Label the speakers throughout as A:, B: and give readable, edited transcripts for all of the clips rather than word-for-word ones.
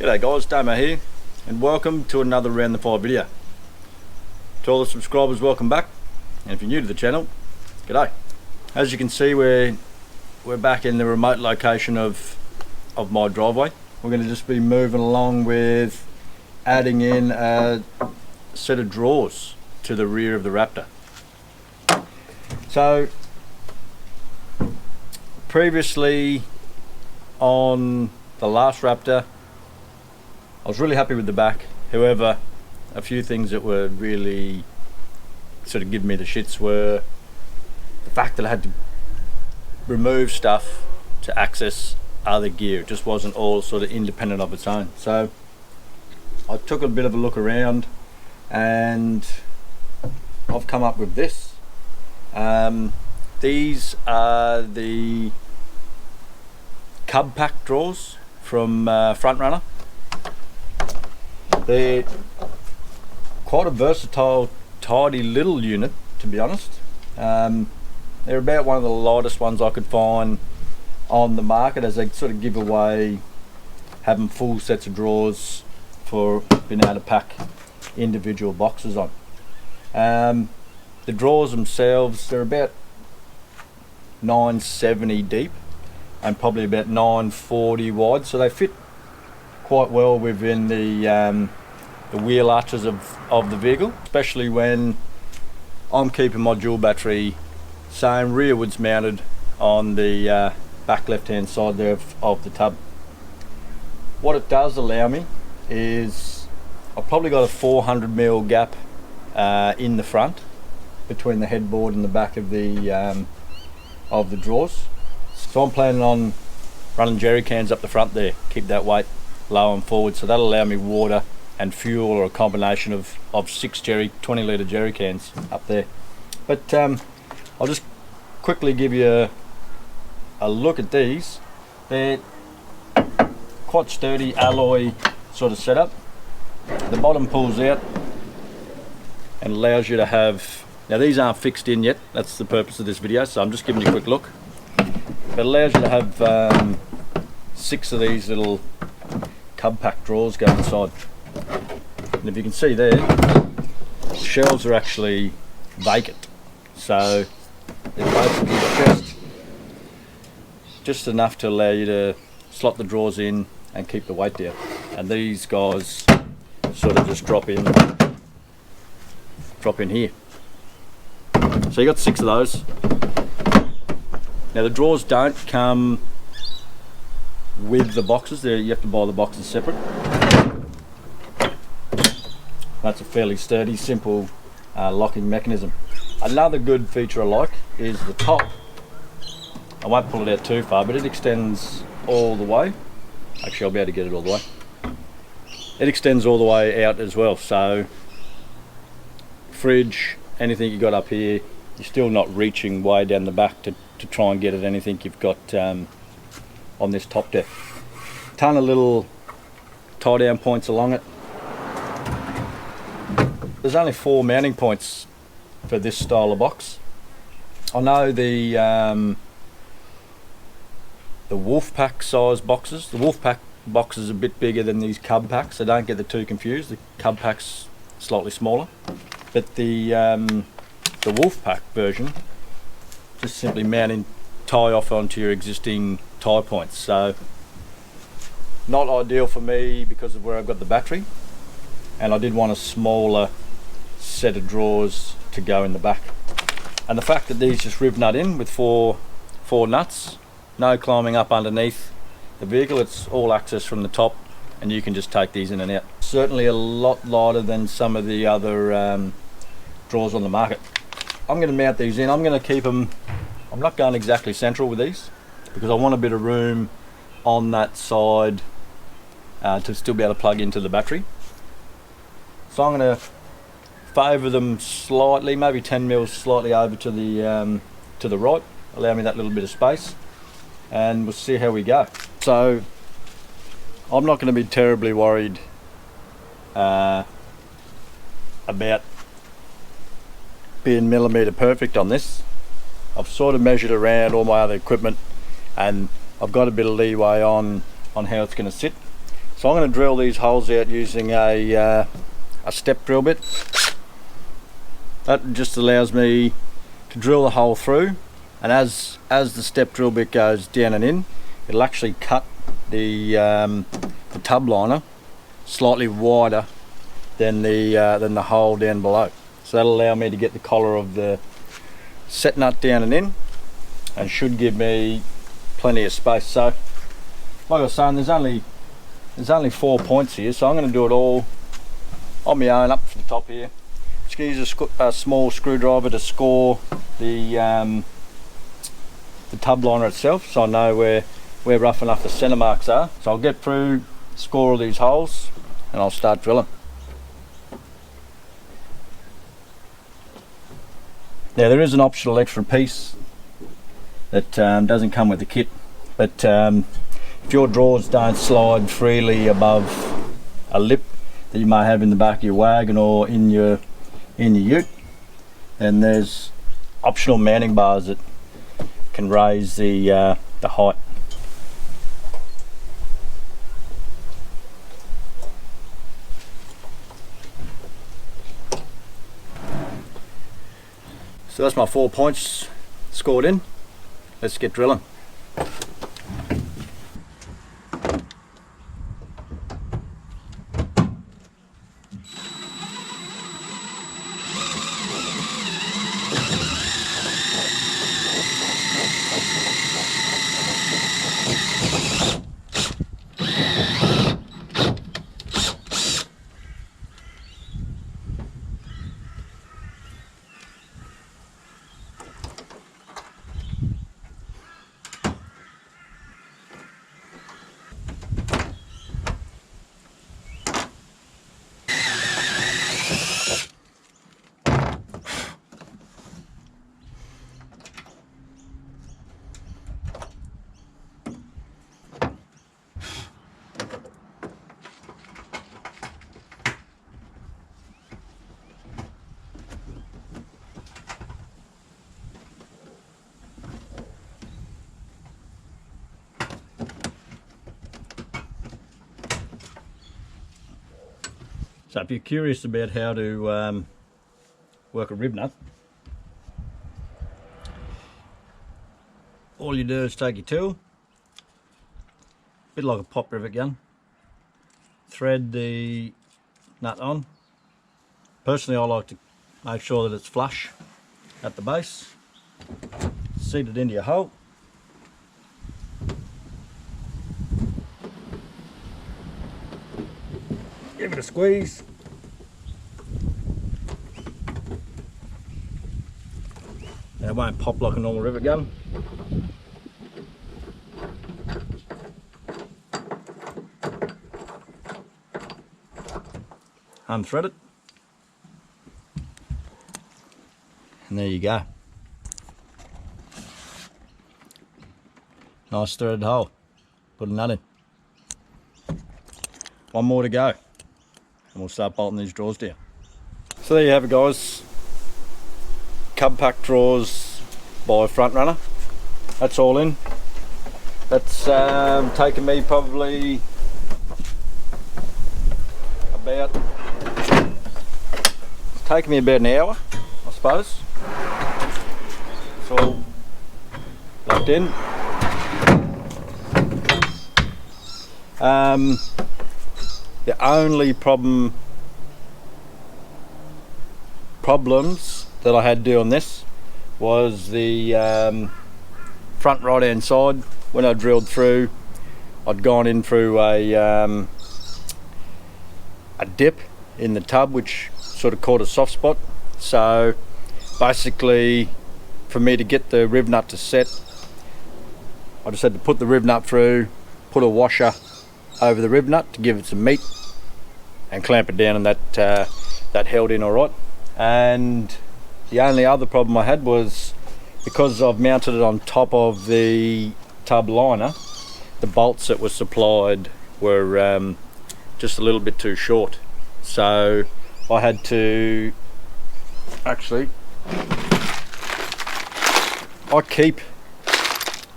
A: G'day guys, Damo here, and welcome to another Round the Fire video. To all the subscribers, welcome back, and if you're new to the channel, g'day. As you can see, we're back in the remote location of my driveway. We're going to just be moving along with adding in a set of drawers to the rear of the Raptor. So previously on the last Raptor, I was really happy with the back. However, a few things that were really sort of giving me the shits were the fact that I had to remove stuff to access other gear. It just wasn't all sort of independent of its own. So I took a bit of a look around and I've come up with this. These are the Cub Pack drawers from Front Runner. They're quite a versatile, tidy little unit, to be honest. They're about one of the lightest ones I could find on the market, as they sort of give away having full sets of drawers for being able to pack individual boxes on. The drawers themselves, they're about 970 deep and probably about 940 wide, so they fit quite well within the wheel arches of the vehicle, especially when I'm keeping my dual battery same rearwards mounted on the back left hand side there of the tub. What it does allow me is I've probably got a 400mm gap in the front between the headboard and the back of the drawers. So I'm planning on running jerry cans up the front there, keep that weight low and forward, so that'll allow me water and fuel, or a combination of 6 20 litre jerry cans up there. But I'll just quickly give you a look at these. They're quite sturdy alloy sort of setup. The bottom pulls out and allows you to have, now these aren't fixed in yet, that's the purpose of this video, so I'm just giving you a quick look. But it allows you to have 6 of these little Cub Pack drawers go inside. And if you can see there, the shelves are actually vacant, so they're basically just enough to allow you to slot the drawers in and keep the weight down. And these guys sort of just drop in here. So you got 6 of those. Now the drawers don't come with the boxes, you have to buy the boxes separate. That's a fairly sturdy, simple locking mechanism. Another good feature I like is the top. I won't pull it out too far, but it extends all the way. Actually, I'll be able to get it all the way. It extends all the way out as well, so fridge, anything you got up here, you're still not reaching way down the back to try and get at anything you've got on this top deck. Ton of little tie down points along it. There's only 4 mounting points for this style of box. I know the Wolfpack size boxes. The Wolfpack boxes are a bit bigger than these Cub Packs, so don't get the two confused. The Cub Pack's slightly smaller, but the Wolfpack version just simply tie off onto your existing tie points. So not ideal for me because of where I've got the battery, and I did want a smaller set of drawers to go in the back. And the fact that these just riv nut in with four nuts, no climbing up underneath the vehicle, it's all access from the top and you can just take these in and out. Certainly a lot lighter than some of the other drawers on the market. I'm going to mount these in. I'm going to keep them, I'm not going exactly central with these because I want a bit of room on that side to still be able to plug into the battery. So I'm going to favour them slightly, maybe 10 mils slightly over to the right, allow me that little bit of space, and we'll see how we go. So I'm not going to be terribly worried about being millimetre perfect on this. I've sort of measured around all my other equipment and I've got a bit of leeway on how it's going to sit. So I'm going to drill these holes out using a step drill bit. That just allows me to drill the hole through, and as the step drill bit goes down and in, it'll actually cut the tub liner slightly wider than the hole down below. So that'll allow me to get the collar of the set nut down and in, and should give me plenty of space. So like I was saying, there's only 4 points here, so I'm going to do it all on my own up to the top here. Just going to use a small screwdriver to score the tub liner itself, so I know where rough enough the centre marks are. So I'll get through, score all these holes, and I'll start drilling. Now there is an optional extra piece that doesn't come with the kit, but if your drawers don't slide freely above a lip that you may have in the back of your wagon or in your ute, then there's optional mounting bars that can raise the height. So that's my 4 points scored in. Let's get drilling. So if you're curious about how to work a rib nut, all you do is take your tool, a bit like a pop rivet gun, thread the nut on. Personally, I like to make sure that it's flush at the base, seat it into your hole, give it a squeeze, and it won't pop like a normal rivet gun. Unthread it, and there you go. Nice threaded hole. Put a nut in. One more to go, and we'll start bolting these drawers down. So there you have it, guys. Cub Pack drawers by Front Runner. That's all in. That's taken me probably about an hour, I suppose. It's all locked in. The only problems that I had to do on this was the front right hand side. When I drilled through, I'd gone in through a dip in the tub, which sort of caught a soft spot. So basically, for me to get the rib nut to set, I just had to put the rib nut through, put a washer over the rib nut to give it some meat, and clamp it down, and that held in all right. And the only other problem I had was, because I've mounted it on top of the tub liner, the bolts that were supplied were just a little bit too short. So I had to actually, I keep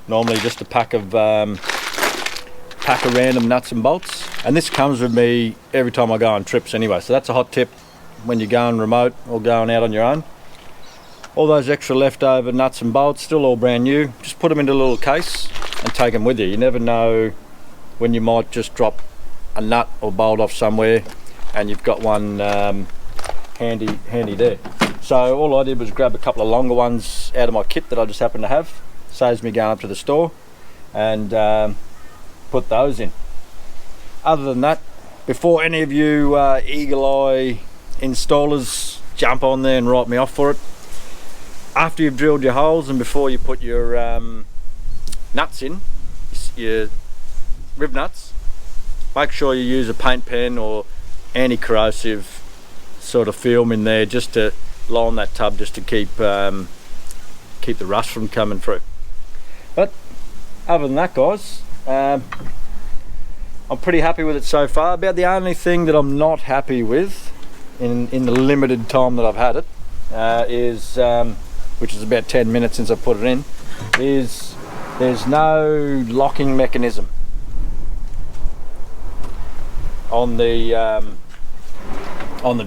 A: normally just a pack of pack of random nuts and bolts, and this comes with me every time I go on trips anyway, so that's a hot tip when you're going remote or going out on your own. All those extra leftover nuts and bolts, still all brand new, just put them into a little case and take them with you. You never know when you might just drop a nut or bolt off somewhere and you've got one handy there. So all I did was grab a couple of longer ones out of my kit that I just happened to have. Saves me going up to the store and put those in. Other than that, before any of you eagle eye installers jump on there and write me off for it, after you've drilled your holes and before you put your nuts in, your rib nuts, make sure you use a paint pen or anti-corrosive sort of film in there just to line that tub, just to keep the rust from coming through. But other than that, guys, I'm pretty happy with it so far. About the only thing that I'm not happy with in the limited time that I've had it is, which is about 10 minutes since I put it in, is there's no locking mechanism on the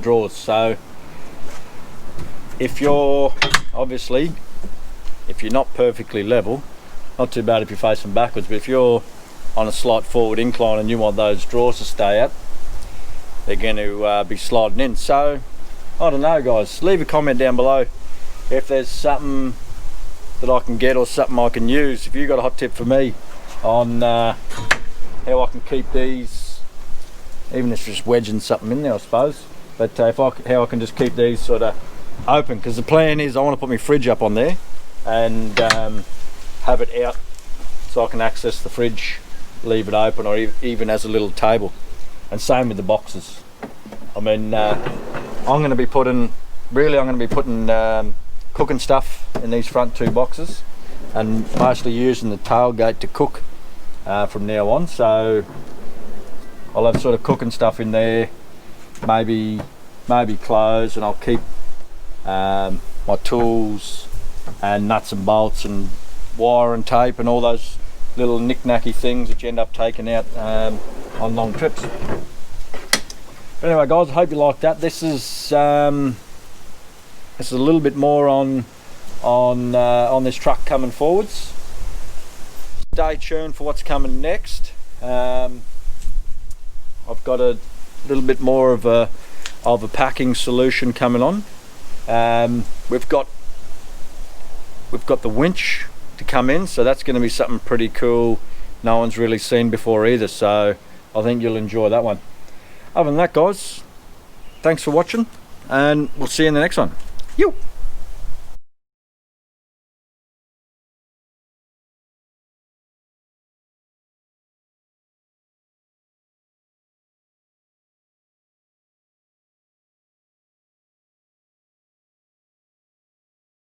A: drawers. So if you're not perfectly level, not too bad if you're facing backwards, but if you're on a slight forward incline and you want those drawers to stay out, they're going to be sliding in. So I don't know, guys, leave a comment down below if there's something that I can get or something I can use. If you've got a hot tip for me on how I can keep these, even if it's just wedging something in there, I suppose, but how I can just keep these sort of open, because the plan is I want to put my fridge up on there and have it out so I can access the fridge, leave it open, or even as a little table. And same with the boxes. I mean, I'm going to be putting cooking stuff in these front two boxes, and mostly using the tailgate to cook from now on. So I'll have sort of cooking stuff in there, maybe clothes, and I'll keep my tools and nuts and bolts and wire and tape and all those little knick-knacky things that you end up taking out on long trips. But anyway, guys, I hope you liked that. This is a little bit more on this truck coming forwards. Stay tuned for what's coming next. I've got a little bit more of a packing solution coming on. We've got the winch to come in, so that's going to be something pretty cool no one's really seen before either, so I think you'll enjoy that one. Other than that, guys, thanks for watching and we'll see you in the next one. You.